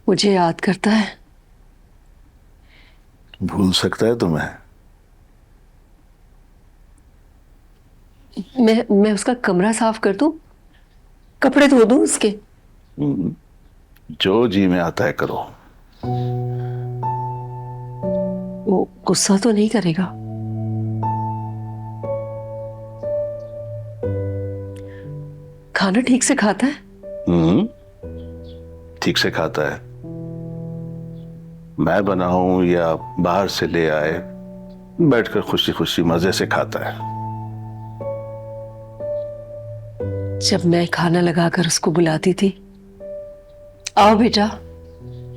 मुझे याद करता है। भूल सकता है तुम्हें? मैं उसका कमरा साफ कर दूं, कपड़े धो दूं उसके? जो जी में आता है करो। वो गुस्सा तो नहीं करेगा? खाना ठीक से खाता है? ठीक से खाता है। मैं बनाऊं या बाहर से ले आए, बैठकर खुशी खुशी मजे से खाता है। जब मैं खाना लगाकर उसको बुलाती थी, आओ बेटा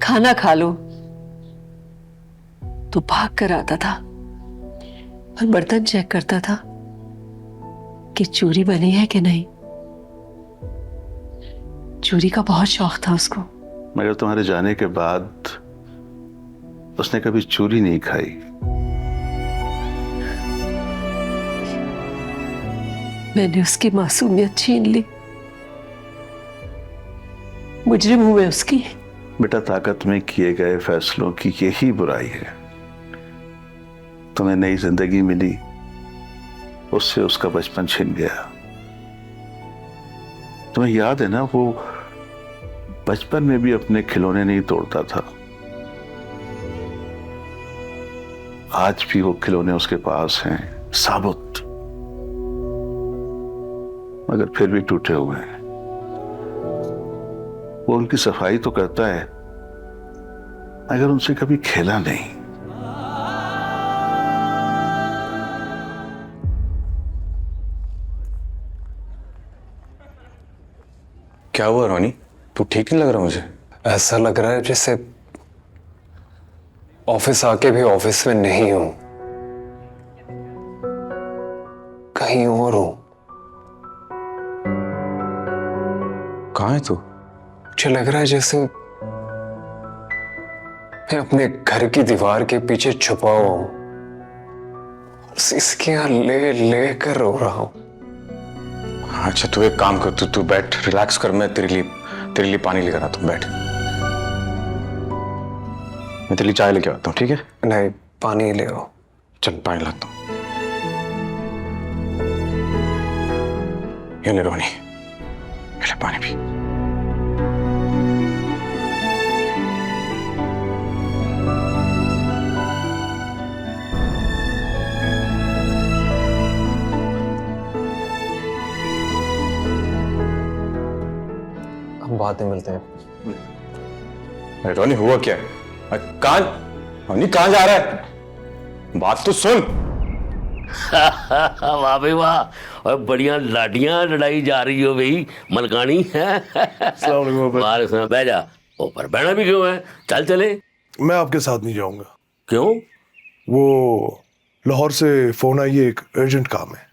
खाना खा लो, तो भाग कर आता था और बर्तन चेक करता था कि चूरी बनी है कि नहीं। चूरी का बहुत शौक था उसको। मगर तुम्हारे जाने के बाद उसने कभी चूरी नहीं खाई। मैंने उसकी मासूमियत छीन ली। मुजरिम हूं मैं उसकी। बेटा, ताकत में किए गए फैसलों की यही बुराई है। तुम्हें नई जिंदगी मिली, उससे उसका बचपन छिन गया। तुम्हें याद है ना, वो बचपन में भी अपने खिलौने नहीं तोड़ता था। आज भी वो खिलौने उसके पास हैं, साबुत, मगर फिर भी टूटे हुए हैं। वो उनकी सफाई तो करता है, मगर उनसे कभी खेला नहीं। क्या हुआ रोनी? तू ठीक नहीं लग रहा मुझे। ऐसा लग रहा है जैसे ऑफिस आके भी ऑफिस में नहीं हूं, कहीं और हूं। कहाँ है तू? मुझे लग रहा है जैसे मैं अपने घर की दीवार के पीछे छुपा हुआ हूं, इसके यहां ले ले कर रो रहा हूं। अच्छा तू एक काम कर, तू बैठ, रिलैक्स कर। मैं तेरे लिए पानी लेकर आता हूँ। बैठ, मैं तेरे लिए चाय लेके आता हूँ, ठीक है? नहीं, पानी ले आओ। चल पानी लाता हूँ। ये ले रोनी, ये ले पानी पी। हम बाद में मिलते हैं। अरे रोनी, हुआ क्या है? कहाँ रोनी, कहाँ जा रहा है? बात तो सुन। वाह भाई वाह, और बढ़िया लाडियां लड़ाई जा रही हो भाई मलकानी है। बह जा ऊपर। बहना भी क्यों है? चल चले। मैं आपके साथ नहीं जाऊंगा। क्यों? वो लाहौर से फोन आई है, एक अर्जेंट काम है।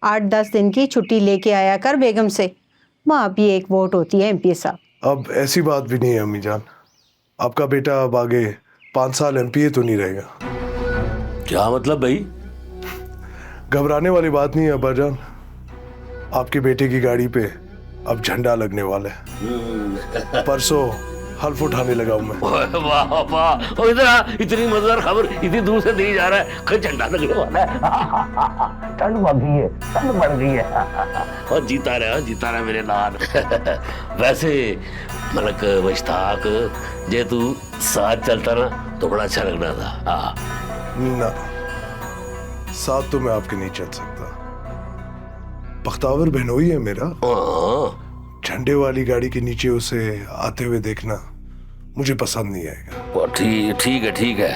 8-10 दिन की छुट्टी लेके आया कर बेगम से, वहाँ भी एक वोट होती है एमपी साहब। अब ऐसी बात भी नहीं है अम्मी जान, आपका बेटा अब आगे 5 साल एमपीए तो नहीं रहेगा। क्या मतलब भाई? घबराने वाली बात नहीं है अब्बा जान, आपके बेटे की गाड़ी पे अब झंडा लगने वाला है। परसों हल्फ उठाने लगा हूं मैं। वाह वाह, और इधर इतनी मजेदार खबर इतनी दूर से दी जा रहा है कि झंडा लगने वाला है। ठंड बढ़ गई है, ठंड बढ़ गई है। और जीता रहा मेरे लाल। वैसे मलक मुश्ताक, जे तू साथ चलता ना तो बड़ा अच्छा लगना था। ना, साथ तो मैं आपके नहीं चल सकता। बख्तावर बहनोई है मेरा। झंडे वाली गाड़ी के नीचे उसे आते हुए देखना मुझे पसंद नहीं आएगा। ठीक है,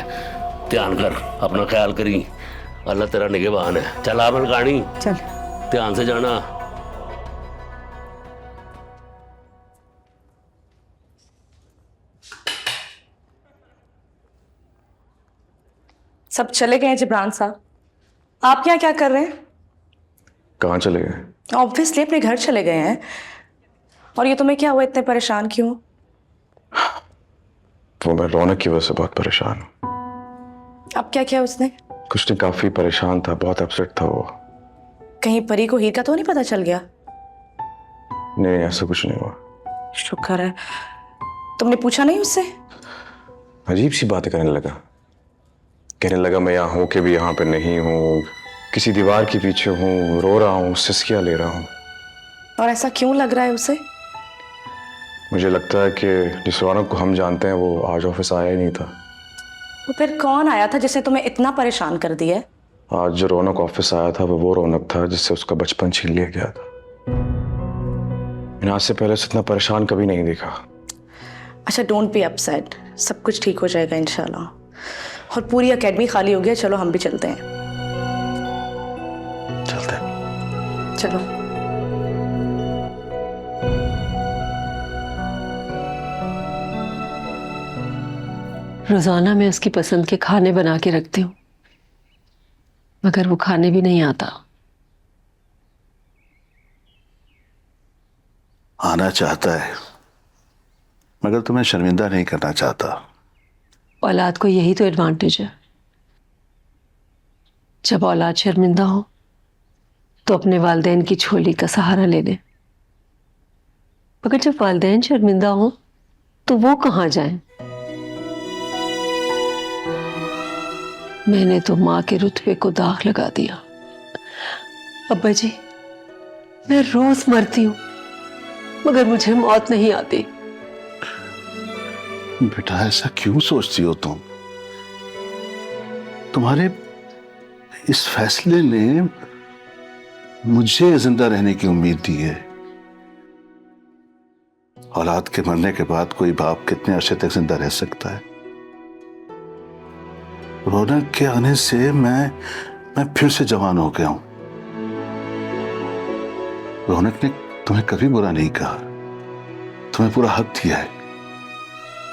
ध्यान कर, अपना ख्याल करी, अल्लाह तेरा निगहबान है। चल आ मलकानी, चल ध्यान से जाना। सब चले गए जिब्रान साहब, आप यहाँ क्या कर रहे हैं? कहाँ चले गए? ऑब्वियसली अपने घर चले गए हैं। और ये तुम्हें क्या हुआ, इतने परेशान क्यों? वो मैं रौनक की वजह से बहुत परेशान हूँ। अब क्या किया उसने? कुछ नहीं, काफी परेशान था, बहुत अपसेट था वो। कहीं परी को हीर का तो नहीं पता चल गया? नहीं, ऐसा कुछ नहीं हुआ। शुक्र है। तुमने पूछा नहीं उससे? अजीब सी बातें करने लगा। कहने लगा मैं यहाँ हूँ कि भी यहाँ पे नहीं हूँ, किसी दीवार के पीछे हूँ, रो रहा हूँ, सिसकियाँ ले रहा हूँ। और ऐसा क्यों लग रहा है उसे? मुझे लगता है कि जिस रौनक को हम जानते हैं वो आज ऑफिस आया ही नहीं था। तो फिर कौन आया था जिसने तुम्हें इतना परेशान कर दिया है? आज जो रौनक ऑफिस आया था वो रौनक था जिससे उसका बचपन छीन लिया गया था। मैंने आज से पहले से इतना परेशान कभी नहीं देखा। अच्छा, डोंट बी अपसेट, सब कुछ ठीक हो जाएगा इंशाल्लाह। और पूरी एकेडमी खाली हो गया, चलो हम भी चलते हैं। चलते हैं। चलो। रोजाना मैं उसकी पसंद के खाने बना के रखती हूँ, मगर वो खाने भी नहीं आता। आना चाहता है मगर तुम्हें शर्मिंदा नहीं करना चाहता। औलाद को यही तो एडवांटेज है, जब औलाद शर्मिंदा हो तो अपने वालिदैन की झोली का सहारा ले ले, मगर जब वालिदैन शर्मिंदा हो तो वो कहाँ जाएं? मैंने तो माँ के रुतबे को दाग लगा दिया। अब्बा जी, मैं रोज मरती हूँ मगर मुझे मौत नहीं आती। बेटा ऐसा क्यों सोचती हो तुम? तुम्हारे इस फैसले ने मुझे जिंदा रहने की उम्मीद दी है। औलाद के मरने के बाद कोई बाप कितने अरसे तक जिंदा रह सकता है? रौनक के आने से मैं फिर से जवान हो गया हूं। रौनक ने तुम्हें कभी बुरा नहीं कहा, तुम्हें पूरा हक दिया है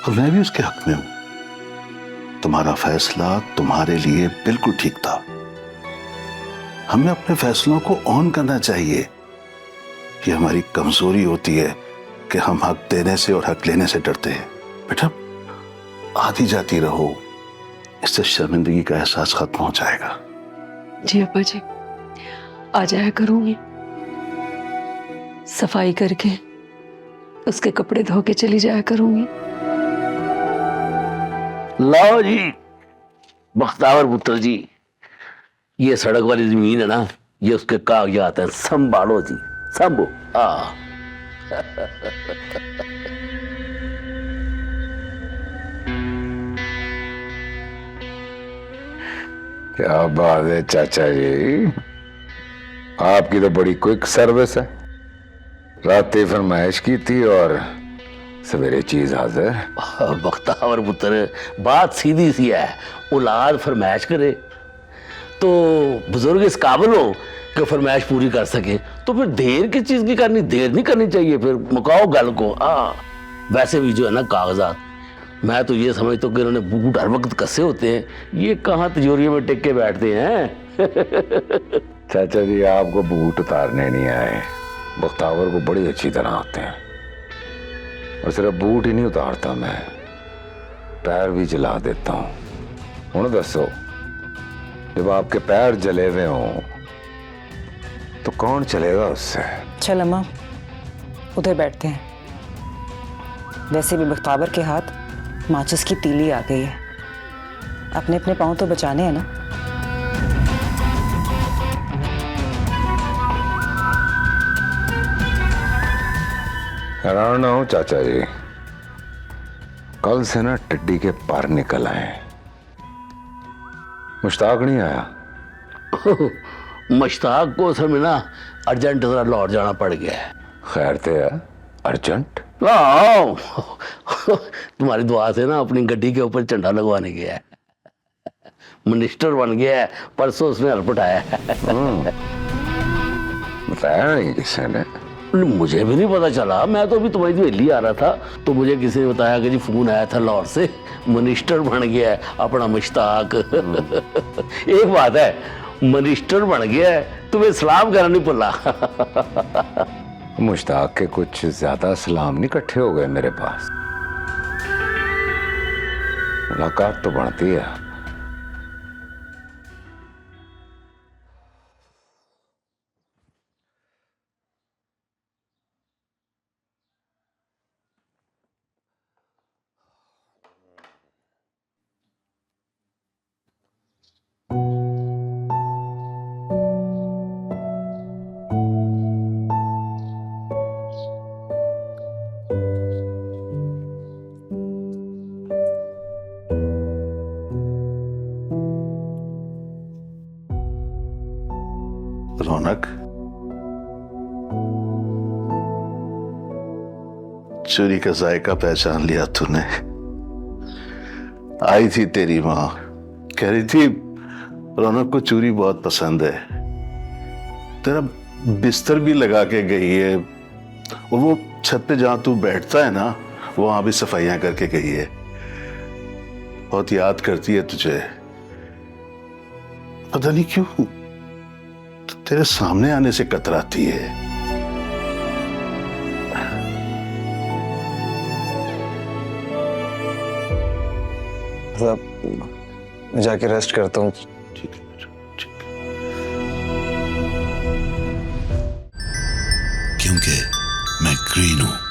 और मैं भी उसके हक में हूं। तुम्हारा फैसला तुम्हारे लिए बिल्कुल ठीक था। हमें अपने फैसलों को ऑन करना चाहिए। ये हमारी कमजोरी होती है कि हम हक देने से और हक लेने से डरते हैं। बेटा आती जाती रहो, इससे शर्मिंदगी का एहसास खत्म हो जाएगा। जी अब्बा जी, आ जाया करूंगी, सफाई करके उसके कपड़े धो के चली जाया करूंगी। लाओ जी बख्तावर पुत्र जी, ये सड़क वाली जमीन है ना, ये उसके कागजात हैं, संभालो जी, संभो। हाँ क्या बात है चाचा जी, आपकी तो बड़ी क्विक सर्विस है। रात फरमाइश की थी और सवेरे चीज हाजिर। बख्तावर पुत्र, बात सीधी सी है, औलाद फरमाइश करे तो बुजुर्ग इस काबिल हो कि फरमाइश पूरी कर सके, तो फिर देर किस चीज की करनी? देर नहीं करनी चाहिए, फिर मुकाओ गल को। हाँ वैसे भी जो है ना कागजात, मैं तो ये समझता हूँ कि इन्होंने बूट हर वक्त कसे होते हैं, ये कहाँ तिजोरियों में टिक के बैठते हैं। चाचा जी आपको बूट उतारने नहीं आए, बख्तावर को बड़ी अच्छी तरह आते हैं। और सिर्फ बूट ही नहीं उतारता मैं, पैर भी जला देता हूँ। हुण दसो, जब आपके पैर जले हुए हों तो कौन चलेगा उससे? चल अम्मा, उधर बैठते हैं। वैसे भी बख्तावर के हाथ माचिस की तीली आ गई है, अपने अपने पांव तो बचाने हैं ना। हैरान ना हो चाचा जी, कल से ना टिड्डी के पर निकल आए। मुश्ताक नहीं आया? मुश्ताक को असल में ना अर्जेंट जरा लाहौर जाना पड़ गया है। खैर थे अर्जेंट? तुम्हारी दुआ से ना अपनी गड्डी के ऊपर झंडा लगवाने गया है, मिनिस्टर बन गया है, परसों उसने हरपट आया है। बताया नहीं किसी ने? मुझे भी नहीं पता चला, मैं तो अभी तुम्हारी हवेली आ रहा था तो मुझे किसी ने बताया कि जी फोन आया था लाहौर से, मिनिस्टर बन गया है अपना मुश्ताक। एक बात है, मिनिस्टर बन गया है, तुम्हें सलाम करना नहीं भूला। मुश्ताक के कुछ ज्यादा सलाम नहीं इकट्ठे हो गए मेरे पास? मुलाकात तो बढ़ती है। रौनक, चूरी का जायका पहचान लिया तूने। आई थी तेरी माँ, कह रही थी रौनक को चूरी बहुत पसंद है। तेरा बिस्तर भी लगा के गई है, और वो छत पे जहां तू बैठता है ना, वहां भी सफाइयां करके गई है। बहुत याद करती है तुझे, पता नहीं क्यों तेरे सामने आने से कतराती है। मैं जाके रेस्ट करता हूँ। ठीक है बेटा, ठीक है। क्योंकि मैं ग्रीन हूं।